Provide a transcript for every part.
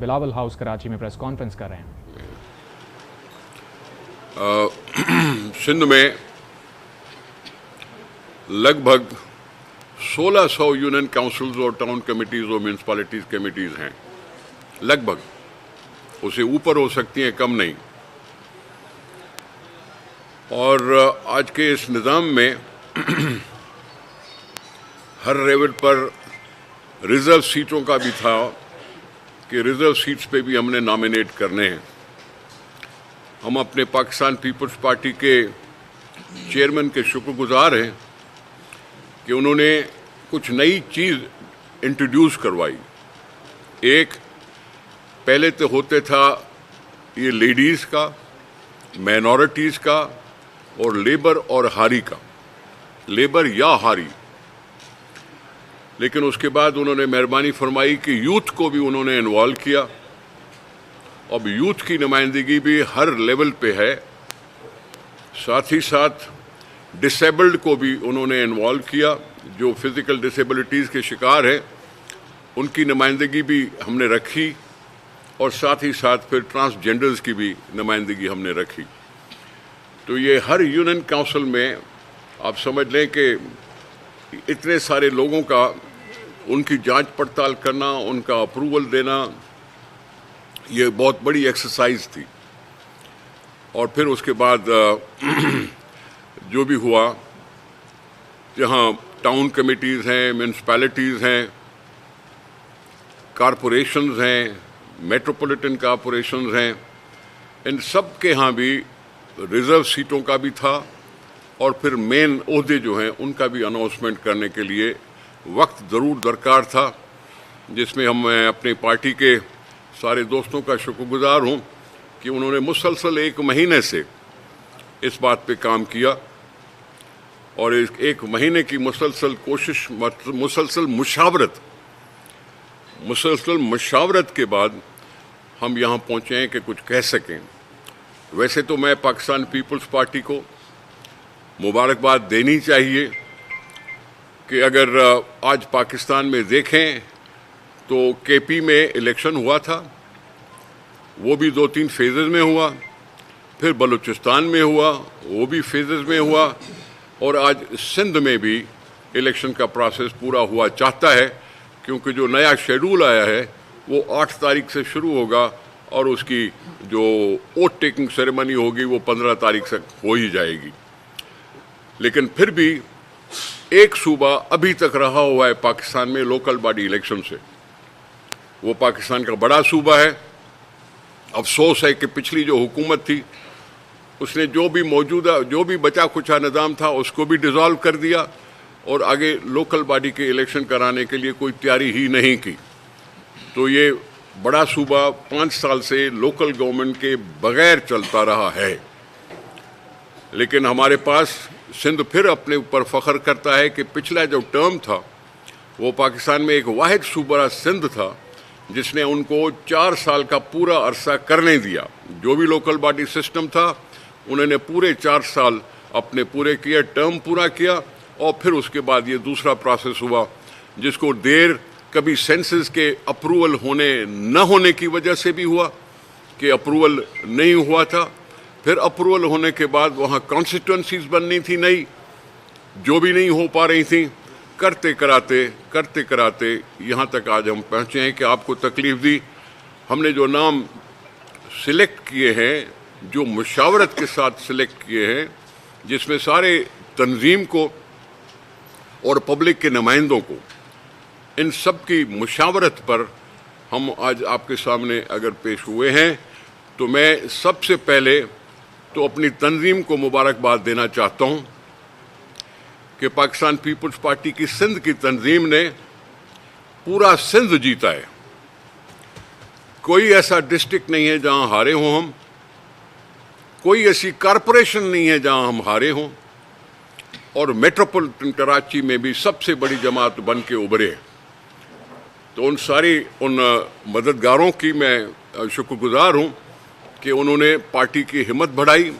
Bilawal house Karachi में press conference कर रहे हैं। सिंध में लगभग 1600 यूनियन काउंसिल्स और टाउन कमेटीज और म्यूनसिपैलिटीज कमेटीज हैं। लगभग, उसे ऊपर हो सकती हैं, कम नहीं। और आज के इस निज़ाम में हर लेवल पर रिजर्व सीटों का भी था कि रिजर्व सीट्स पे भी हमने नॉमिनेट करने हैं। हम अपने पाकिस्तान पीपल्स पार्टी के चेयरमैन के शुक्रगुजार हैं कि उन्होंने कुछ नई चीज़ इंट्रोड्यूस करवाई। एक, पहले तो होते था ये लेडीज़ का, माइनॉरिटीज़ का और लेबर और हारी का, लेबर या हारी। लेकिन उसके बाद उन्होंने मेहरबानी फरमाई कि यूथ को भी उन्होंने इन्वॉल्व किया। अब यूथ की नुमाइंदगी भी हर लेवल पे है। साथ ही साथ डिसेबल्ड को भी उन्होंने इन्वॉल्व किया, जो फिज़िकल डिसेबिलिटीज़ के शिकार हैं उनकी नुमाइंदगी भी हमने रखी। और साथ ही साथ फिर ट्रांसजेंडर्स की भी नुमाइंदगी हमने रखी। तो ये हर यूनियन काउंसिल में आप समझ लें कि इतने सारे लोगों का, उनकी जांच पड़ताल करना, उनका अप्रूवल देना, ये बहुत बड़ी एक्सरसाइज थी। और फिर उसके बाद जो भी हुआ, जहाँ टाउन कमेटीज़ हैं, म्यूनसिपैलिटीज़ हैं, कॉरपोरेशंस हैं, मेट्रोपॉलिटन कॉरपोरेशंस हैं, इन सब के यहाँ भी रिज़र्व सीटों का भी था। और फिर मेन ओहदे जो हैं उनका भी अनाउंसमेंट करने के लिए वक्त ज़रूर दरकार था, जिसमें मैं अपनी पार्टी के सारे दोस्तों का शुक्रगुजार हूँ कि उन्होंने मुसलसल 1 महीने से इस बात पे काम किया। और इस 1 महीने की मुसलसल कोशिश, मुसलसल मुशावरत के बाद हम यहाँ पहुँचे हैं कि कुछ कह सकें। वैसे तो मैं पाकिस्तान पीपल्स पार्टी को मुबारकबाद देनी चाहिए कि अगर आज पाकिस्तान में देखें तो केपी में इलेक्शन हुआ था, वो भी 2-3 फेजेज़ में हुआ। फिर बलूचिस्तान में हुआ, वो भी फेजेज़ में हुआ। और आज सिंध में भी इलेक्शन का प्रोसेस पूरा हुआ चाहता है, क्योंकि जो नया शेड्यूल आया है वो 8 तारीख से शुरू होगा और उसकी जो वोट टेकिंग सेरेमनी होगी वो 15 तारीख से हो ही जाएगी। लेकिन फिर भी एक सूबा अभी तक रहा हुआ है पाकिस्तान में लोकल बॉडी इलेक्शन से, वो पाकिस्तान का बड़ा सूबा है। अफसोस है कि पिछली जो हुकूमत थी उसने जो भी बचा खुचा निज़ाम था उसको भी डिज़ोल्व कर दिया और आगे लोकल बॉडी के इलेक्शन कराने के लिए कोई तैयारी ही नहीं की। तो ये बड़ा सूबा 5 साल से लोकल गवर्नमेंट के बगैर चलता रहा है। लेकिन हमारे पास सिंध फिर अपने ऊपर फ़ख्र करता है कि पिछला जो टर्म था वो पाकिस्तान में एक वाहिद सूबा सिंध था जिसने उनको 4 साल का पूरा अरसा करने दिया। जो भी लोकल बॉडी सिस्टम था उन्होंने पूरे 4 साल अपने पूरे किए, टर्म पूरा किया। और फिर उसके बाद ये दूसरा प्रोसेस हुआ जिसको देर कभी सेंसस के अप्रूवल होने न होने की वजह से भी हुआ कि अप्रूवल नहीं हुआ था। फिर अप्रूवल होने के बाद वहाँ कॉन्स्टिट्यूंसीज बननी थी नई, जो भी नहीं हो पा रही थी। करते कराते यहाँ तक आज हम पहुँचे हैं कि आपको तकलीफ़ दी। हमने जो नाम सिलेक्ट किए हैं, जो मुशावरत के साथ सिलेक्ट किए हैं, जिसमें सारे तंजीम को और पब्लिक के नुमाइंदों को, इन सब की मुशावरत पर हम आज आपके सामने अगर पेश हुए हैं, तो मैं सबसे पहले तो अपनी तंजीम को मुबारकबाद देना चाहता हूँ कि पाकिस्तान पीपल्स पार्टी की सिंध की तंजीम ने पूरा सिंध जीता है। कोई ऐसा डिस्ट्रिक्ट नहीं है जहाँ हारे हों हम, कोई ऐसी कॉरपोरेशन नहीं है जहाँ हम हारे हों। और मेट्रोपॉलिटन कराची में भी सबसे बड़ी जमात बन के उभरे। तो उन मददगारों की मैं शुक्रगुजार हूँ कि उन्होंने पार्टी की हिम्मत बढ़ाई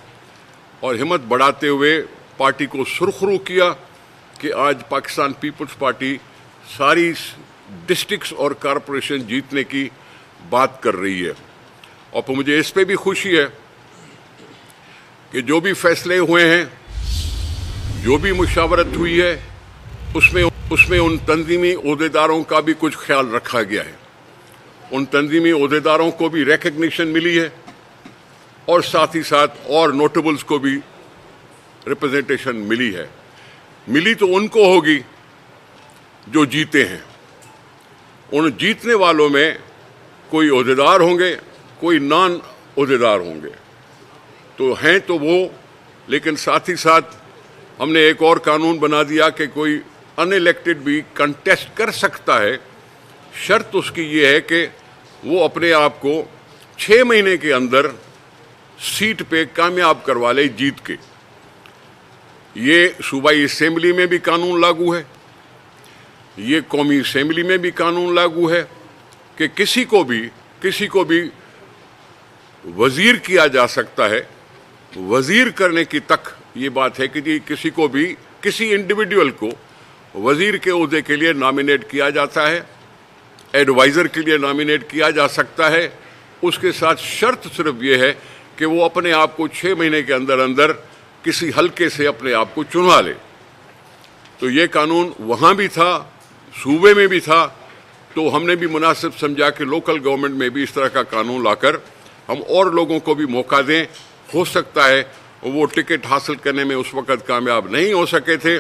और हिम्मत बढ़ाते हुए पार्टी को सुरखरू किया कि आज पाकिस्तान पीपल्स पार्टी सारी डिस्ट्रिक्ट्स और कॉरपोरेशन जीतने की बात कर रही है। और फिर मुझे इस पे भी खुशी है कि जो भी फैसले हुए हैं, जो भी मुशावरत हुई है, उसमें उन तंजीमी ओहदेदारों का भी कुछ ख्याल रखा गया है। उन तंजीमी ओहदेदारों को भी रिकग्निशन मिली है और साथ ही साथ और नोटेबल्स को भी रिप्रेजेंटेशन मिली है। मिली तो उनको होगी जो जीते हैं। उन जीतने वालों में कोई ओहदेदार होंगे, कोई नॉन ओहदेदार होंगे, तो हैं तो वो, लेकिन साथ ही साथ हमने एक और कानून बना दिया कि कोई अनइलेक्टेड भी कंटेस्ट कर सकता है। शर्त उसकी ये है कि वो अपने आप को 6 महीने के अंदर सीट पे कामयाब करवा ले जीत के। ये सूबाई असेंबली में भी कानून लागू है, ये कौमी असेंबली में भी कानून लागू है कि किसी को भी वजीर किया जा सकता है। वजीर करने की तक ये बात है कि किसी को भी, किसी इंडिविजुअल को वजीर के ओहदे के लिए नॉमिनेट किया जाता है, एडवाइज़र के लिए नॉमिनेट किया जा सकता है। उसके साथ शर्त सिर्फ ये है कि वो अपने आप को 6 महीने के अंदर अंदर किसी हल्के से अपने आप को चुनवा ले। तो ये कानून वहाँ भी था, सूबे में भी था, तो हमने भी मुनासिब समझा कि लोकल गवर्नमेंट में भी इस तरह का कानून लाकर हम और लोगों को भी मौका दें। हो सकता है वो टिकट हासिल करने में उस वक़्त कामयाब नहीं हो सके थे,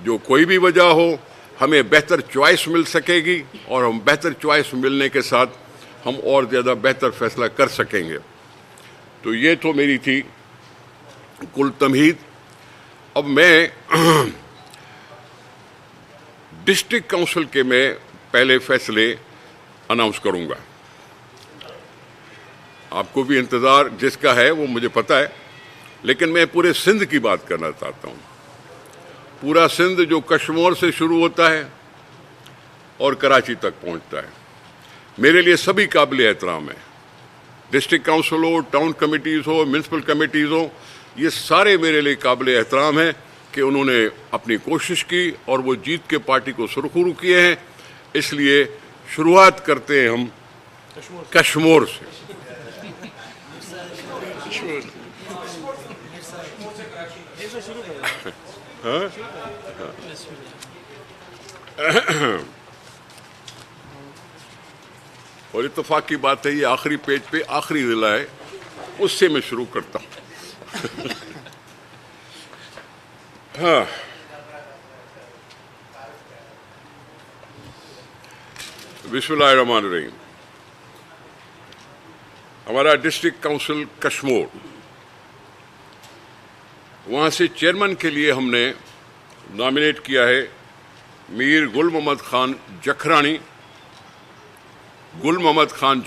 जो कोई भी वजह हो, हमें बेहतर चॉइस मिल सकेगी और हम बेहतर चॉइस मिलने के साथ हम और ज़्यादा बेहतर फैसला कर सकेंगे। तो ये तो मेरी थी कुल तमहीद। अब मैं डिस्ट्रिक्ट काउंसिल के मैं पहले फैसले अनाउंस करूंगा। आपको भी इंतज़ार जिसका है वो मुझे पता है, लेकिन मैं पूरे सिंध की बात करना चाहता हूँ। पूरा सिंध जो कश्मीर से शुरू होता है और कराची तक पहुँचता है, मेरे लिए सभी काबिल एहतराम है। डिस्ट्रिक्ट काउंसिल हो, टाउन कमेटीज़ हो, म्यूनसिपल कमेटीज़ हो, ये सारे मेरे लिए काबिल एहतराम है कि उन्होंने अपनी कोशिश की और वो जीत के पार्टी को सुरखरू किए हैं। इसलिए शुरुआत करते हैं हम कश्मीर से। और इत्तेफाक की बात है, ये आखिरी पेज पे आखिरी जिला है, उससे मैं शुरू करता हूँ। हाँ, बिस्मिल्लाहिर्रहमानिर्रहीम। हमारा डिस्ट्रिक्ट काउंसिल कश्मीर, वहाँ से चेयरमैन के लिए हमने नॉमिनेट किया है मीर गुल मोहम्मद खान जखरानी। गुल मोहम्मद खान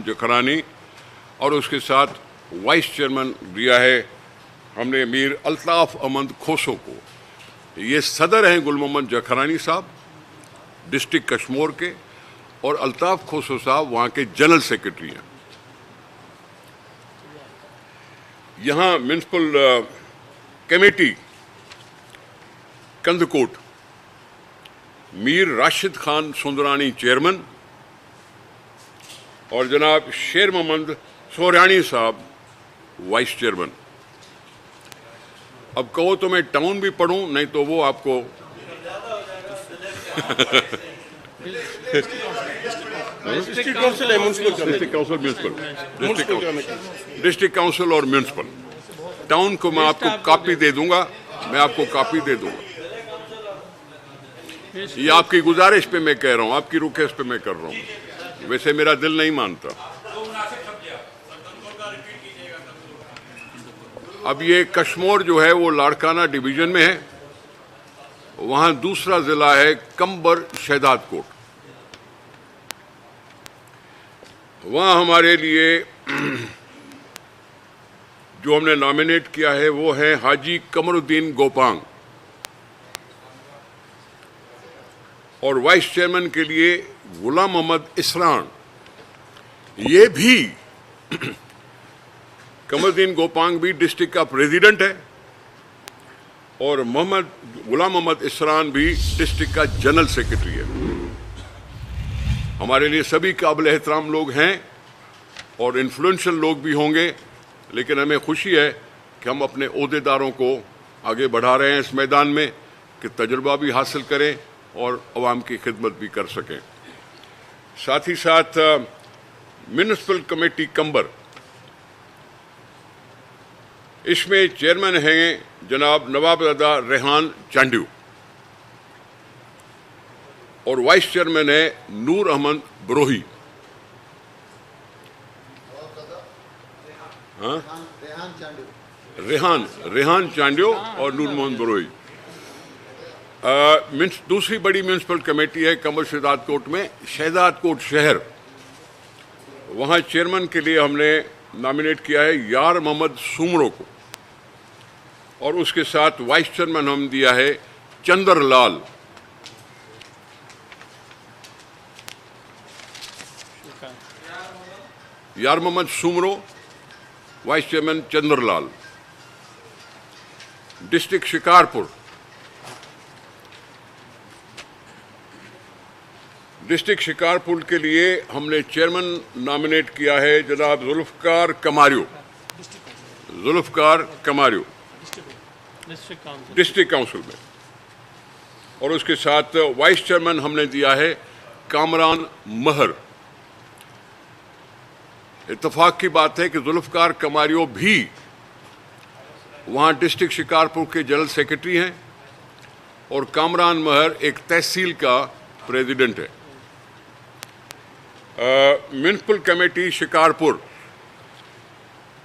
जखरानी। और उसके साथ वाइस चेयरमैन दिया है हमने मीर अल्ताफ अहमद खोसो को। ये सदर हैं गुल मोहम्मद जखरानी साहब डिस्ट्रिक्ट कश्मीर के, और अल्ताफ खोसो साहब वहाँ के जनरल सेक्रेटरी हैं। यहाँ municipal committee Kandkot Mir Rashid Khan Sundrani chairman और जनाब शेर मोहम्मद सोहरानी साहब वाइस चेयरमैन। अब कहो तो मैं टाउन भी पढ़ूं, नहीं तो वो आपको डिस्ट्रिक्ट काउंसिल और म्यूनसिपल। टाउन को मैं आपको कॉपी दे दूंगा, ये आपकी गुजारिश पे मैं कह रहा हूँ, आपकी रिक्वेस्ट पे मैं कर रहा हूँ। वैसे मेरा दिल नहीं मानता। अब ये कश्मीर जो है वो लाड़काना डिवीजन में है। वहाँ दूसरा जिला है कंबर शहदाद कोट। वहाँ हमारे लिए जो हमने नॉमिनेट किया है वो है हाजी कमरुद्दीन गोपांग, और वाइस चेयरमैन के लिए गुलाम मोहम्मद इसरान। ये भी कमरुद्दीन गोपांग भी डिस्ट्रिक्ट का प्रेसिडेंट है और गुलाम मोहम्मद इसरान भी डिस्ट्रिक्ट का जनरल सेक्रेटरी है। हमारे लिए सभी काबिल एहतराम लोग हैं और इन्फ्लुएंशियल लोग भी होंगे, लेकिन हमें खुशी है कि हम अपने ओहदेदारों को आगे बढ़ा रहे हैं इस मैदान में कि तजुर्बा भी हासिल करें और अवाम की खिदमत भी कर सकें। साथ ही साथ म्यूनिसिपल कमेटी कंबर, इसमें चेयरमैन हैं जनाब नवाबजादा रेहान चांडियो और वाइस चेयरमैन है नूर अहमद बरोही। हाँ, रेहान चांडियो और नूर मोहम्मद बरोही। दूसरी बड़ी म्यूनिसिपल कमेटी है कंबर शहजादकोट में, शहजादकोट शहर। वहाँ चेयरमैन के लिए हमने नॉमिनेट किया है यार मोहम्मद सुमरो को और उसके साथ वाइस चेयरमैन हम दिया है चंद्रलाल। यार Mohammad Soomro, vice chairman Chandralal. District Shikarpur, district Shikarpur के लिए हमने चेयरमैन नॉमिनेट किया है जनाब जुल्फकार कमारियो, डिस्ट्रिक्ट काउंसिल में, और उसके साथ वाइस चेयरमैन हमने दिया है कामरान महर। इत्तेफाक की बात है कि जुल्फकार कमारियो भी वहाँ डिस्ट्रिक्ट शिकारपुर के जनरल सेक्रेटरी हैं और कामरान महर एक तहसील का प्रेसिडेंट है। म्यूनिसिपल कमेटी शिकारपुर,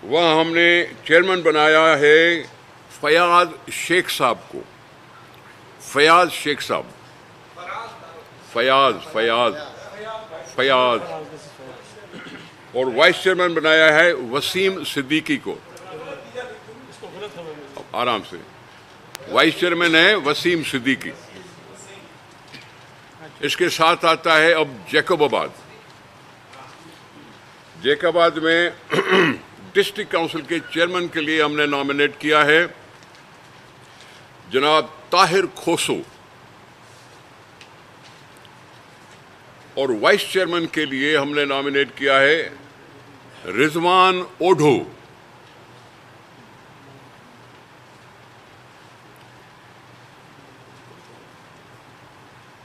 वहाँ हमने चेयरमैन बनाया है फयाज शेख साहब को, फयाज शेख साहब, फयाज, और वाइस चेयरमैन बनाया है वसीम सिद्दीकी को। आराम से, वाइस चेयरमैन है वसीम सिद्दीकी। इसके साथ आता है अब जैकबाबाद। जैकबाबाद में डिस्ट्रिक्ट काउंसिल के चेयरमैन के लिए हमने नॉमिनेट किया है जनाब ताहिर खोसो और वाइस चेयरमैन के लिए हमने नॉमिनेट किया है रिजवान ओढो।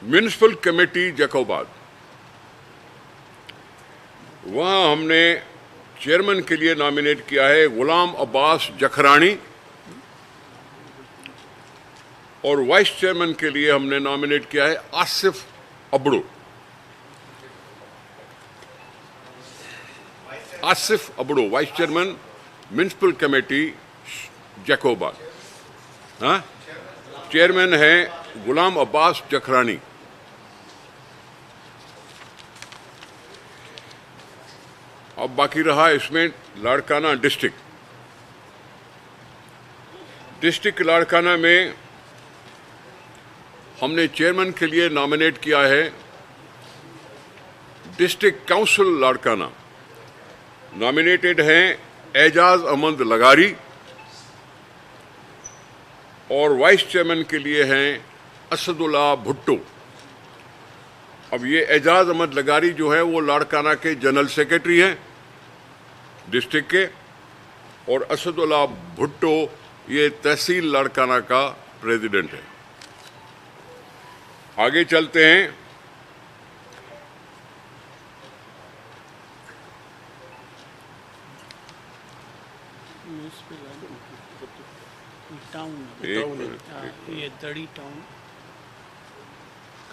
म्यूनिसिपल कमेटी जैकबाबाद, वहाँ हमने चेयरमैन के लिए नॉमिनेट किया है गुलाम अब्बास जखरानी और वाइस चेयरमैन के लिए हमने नॉमिनेट किया है Asif Abro. Asif Abro vice chairman municipal committee Jacobabad. हाँ, चेयरमैन है गुलाम अब्बास जखरानी। अब बाकी रहा इसमें लाड़काना डिस्ट्रिक्ट। डिस्ट्रिक्ट लाड़काना में हमने चेयरमैन के लिए नॉमिनेट किया है डिस्ट्रिक्ट काउंसिल लाड़काना। नॉमिनेटेड हैं एजाज अहमद लगारी और वाइस चेयरमैन के लिए हैं असदुल्ला भुट्टो। अब ये एजाज अहमद लगारी जो है वो लाड़काना के जनरल सेक्रेटरी हैं डिस्ट्रिक्ट के, और असदुल्ला भुट्टो ये तहसील लाड़काना का प्रेसिडेंट है। आगे चलते हैं। ये दड़ी टाउन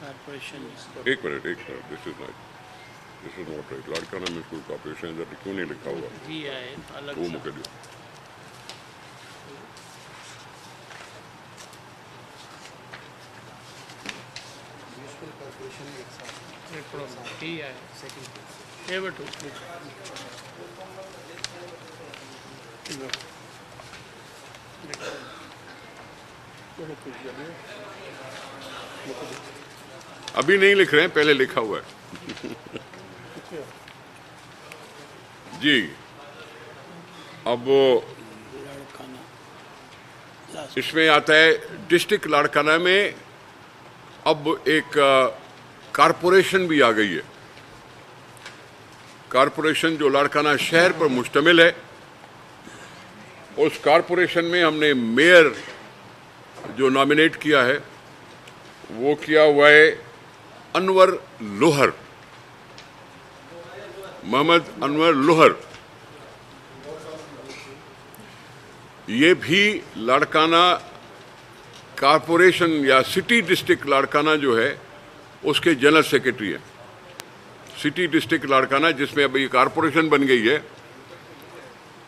कारपोरेशन। एक minute, this is not right. Larkana municipal corporation इधर क्यों नहीं लिखा हुआ? जी है अलग वो मुझे दो। ठीक है सेकंड ये बटू अभी नहीं लिख रहे हैं, पहले लिखा हुआ है। जी, अब इसमें आता है डिस्ट्रिक्ट लाड़काना में अब एक कारपोरेशन भी आ गई है। कारपोरेशन जो लाड़काना शहर पर मुश्तमिल है, उस कारपोरेशन में हमने मेयर जो नॉमिनेट किया है वो किया हुआ है अनवर लोहर, मोहम्मद अनवर लोहर। ये भी लाड़काना कारपोरेशन या सिटी डिस्ट्रिक्ट लाड़काना जो है उसके जनरल सेक्रेटरी हैं। सिटी डिस्ट्रिक्ट लाड़काना जिसमें अब ये कारपोरेशन बन गई है,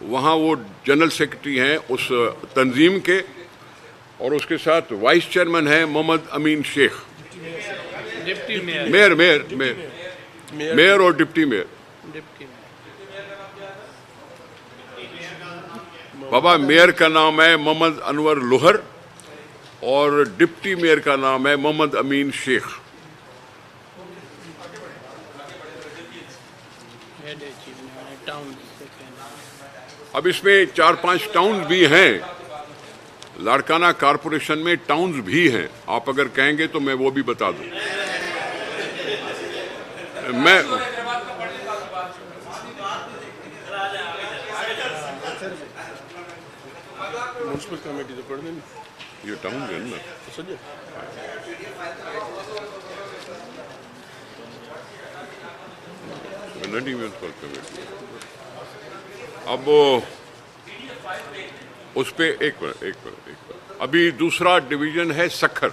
वहाँ वो जनरल सेक्रेटरी हैं उस तंजीम के, और उसके साथ वाइस चेयरमैन है Mohammad Amin Sheikh. Deputy mayor. Mayor mayor mayor mayor और डिप्टी मेयर। डिप्टी बाबा मेयर का नाम है मोहम्मद अनवर लोहर और डिप्टी मेयर का नाम है मोहम्मद अमीन शेख। हेड है चीफ टाउन। अब इसमें 4-5 टाउन भी हैं, लाड़काना कारपोरेशन में टाउन्स भी हैं। आप अगर कहेंगे तो मैं वो भी बता दूं। मैं म्यूनसिपल कमेटी तो पढ़ने में ये टाउन है ना, समझे। नडी म्यूनसिपल कमेटी। अब उस पे एक मिनट। अभी दूसरा डिवीजन है सखर।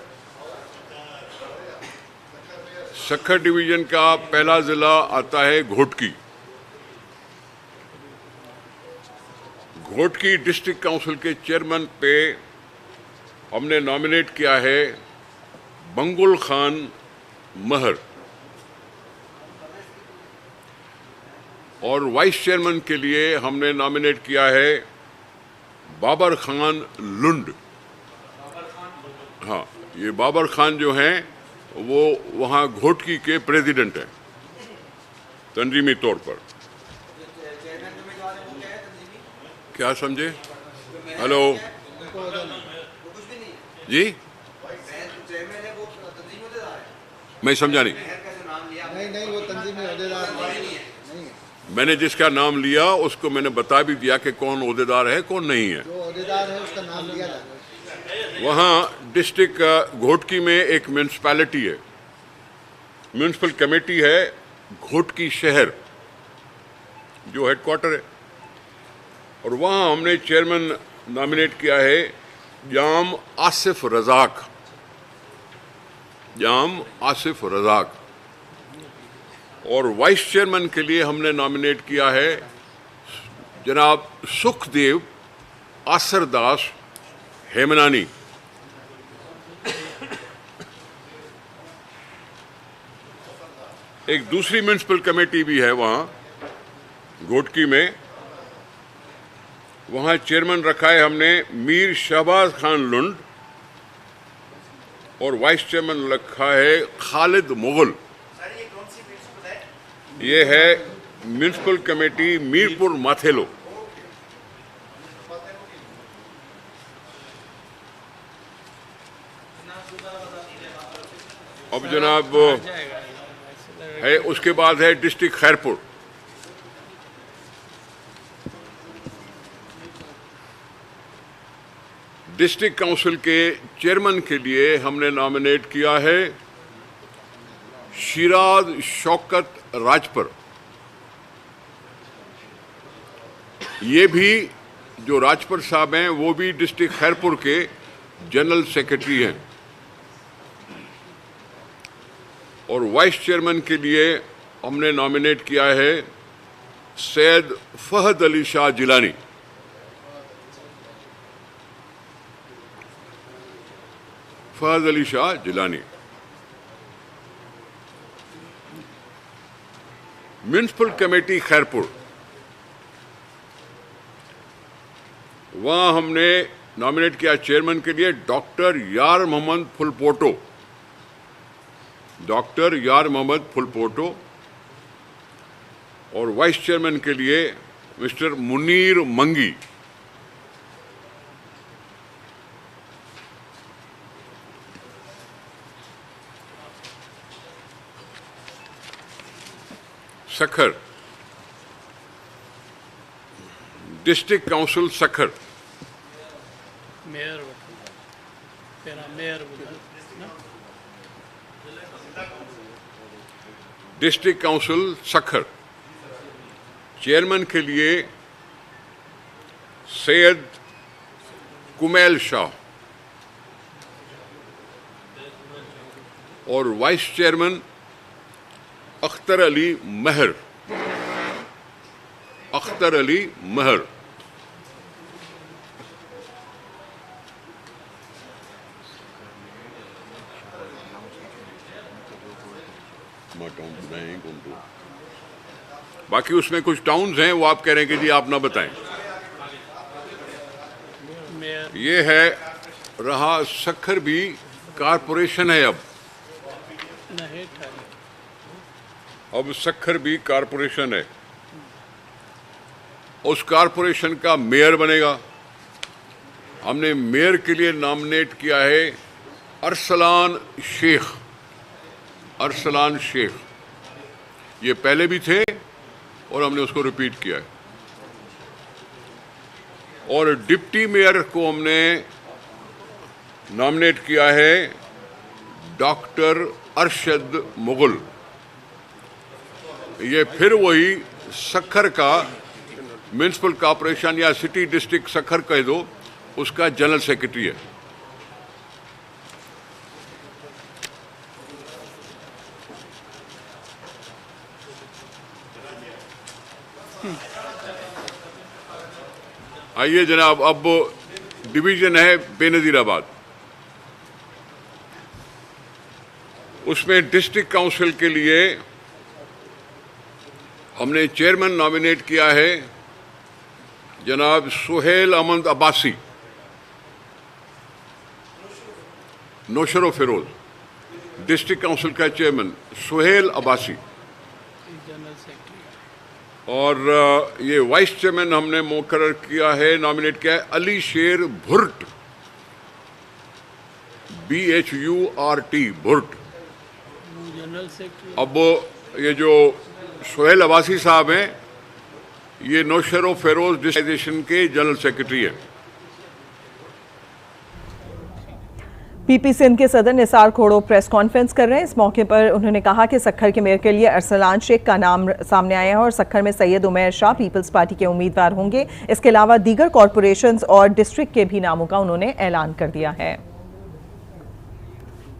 सखर डिवीजन का पहला जिला आता है घोटकी। घोटकी डिस्ट्रिक्ट काउंसिल के चेयरमैन पे हमने नॉमिनेट किया है बंगुल खान महर, और वाइस चेयरमैन के लिए हमने नॉमिनेट किया है बाबर खान लुंड। हाँ, ये बाबर खान जो हैं वो वहाँ घोटकी के प्रेसिडेंट हैं तंजीमी तौर पर। क्या समझे? हेलो जी, मैं समझा नहीं। नहीं वो तंजीमी ओहदेदार नहीं है। मैंने जिसका नाम लिया उसको मैंने बता भी दिया कि कौन ओहदेदार है कौन नहीं है। जो ओहदेदार है उसका नाम लिया जाए। वहाँ डिस्ट्रिक्ट घोटकी में एक म्यूनसिपैलिटी है, म्यूनसिपल कमेटी है घोटकी शहर जो हेडक्वार्टर है, और वहाँ हमने चेयरमैन नॉमिनेट किया है जाम आसिफ रजाक। जाम आसिफ रजाक। और वाइस चेयरमैन के लिए हमने नॉमिनेट किया है जनाब सुखदेव आसरदास हेमनानी। एक दूसरी म्यूनसिपल कमेटी भी है वहाँ घोटकी में, वहाँ चेयरमैन रखा है हमने मीर शहबाज खान लुंड, और वाइस चेयरमैन रखा है खालिद मुगल। ये है म्यूनसिपल कमेटी मीरपुर माथेलो। अब जनाब है, उसके बाद है डिस्ट्रिक्ट खैरपुर। डिस्ट्रिक्ट काउंसिल के चेयरमैन के लिए हमने नॉमिनेट किया है शिराज शौकत राजपर। ये भी जो राजपर साहब हैं वो भी डिस्ट्रिक्ट खैरपुर के जनरल सेक्रेटरी हैं। और वाइस चेयरमैन के लिए हमने नॉमिनेट किया है सैयद फहद अली शाह जिलानी। फहद अली शाह जिलानी। म्यूनसिपल कमेटी खैरपुर, वहाँ हमने नॉमिनेट किया चेयरमैन के लिए डॉक्टर यार मोहम्मद फुलपोटो। डॉक्टर यार मोहम्मद फुलपोटो। और वाइस चेयरमैन के लिए मिस्टर मुनीर मंगी। Sukkur district council Sukkur, mayor पेरा मेयर ना डिस्ट्रिक्ट काउंसिल सखर चेयरमैन के लिए सैयद कुमैल शाह और वाइस चेयरमैन अख्तर अली महर। अख्तर अली महर। बाकी उसमें कुछ टाउन्स हैं, वो आप कह रहे हैं कि जी आप ना बताएं। मेयर ये है रहा सखर भी कारपोरेशन है। नहीं था अब सखर भी कारपोरेशन है। उस कारपोरेशन का मेयर बनेगा। हमने मेयर के लिए नॉमिनेट किया है अरसलान शेख। अरसलान शेख ये पहले भी थे और हमने उसको रिपीट किया है। और डिप्टी मेयर को हमने नॉमिनेट किया है डॉक्टर अरशद मुगल। ये फिर वही सखर का म्यूनिसिपल कॉर्पोरेशन या सिटी डिस्ट्रिक्ट सखर कह दो, उसका जनरल सेक्रेटरी है। आइए जनाब, अब डिवीजन है बेनजीराबाद। उसमें डिस्ट्रिक्ट काउंसिल के लिए हमने चेयरमैन नॉमिनेट किया है जनाब सुहेल अहमद अब्बासी। नौशरो फिरोज डिस्ट्रिक्ट काउंसिल का chairman Suhail Abbasi. General secretary और ये वाइस चेयरमैन हमने मुकर्रर किया है, नॉमिनेट किया है अली शेर भुर्ट। BHURT भुर्ट। जनरल सेक्रेटरी अब ये जो सुहेल अब्बासी साहब हैं, ये नौशरो फेरोज डिस्ट्रिक्ट के जनरल सेक्रेटरी हैं। पीपी सिंध के सदर निसार खोड़ो प्रेस कॉन्फ्रेंस कर रहे हैं। इस मौके पर उन्होंने कहा कि सखर के मेयर के लिए अरसलान शेख का नाम सामने आया है और सखर में सैयद उमैर शाह पीपल्स पार्टी के उम्मीदवार होंगे। इसके अलावा दीगर कॉरपोरेशंस और डिस्ट्रिक्ट के भी नामों का उन्होंने ऐलान कर दिया है।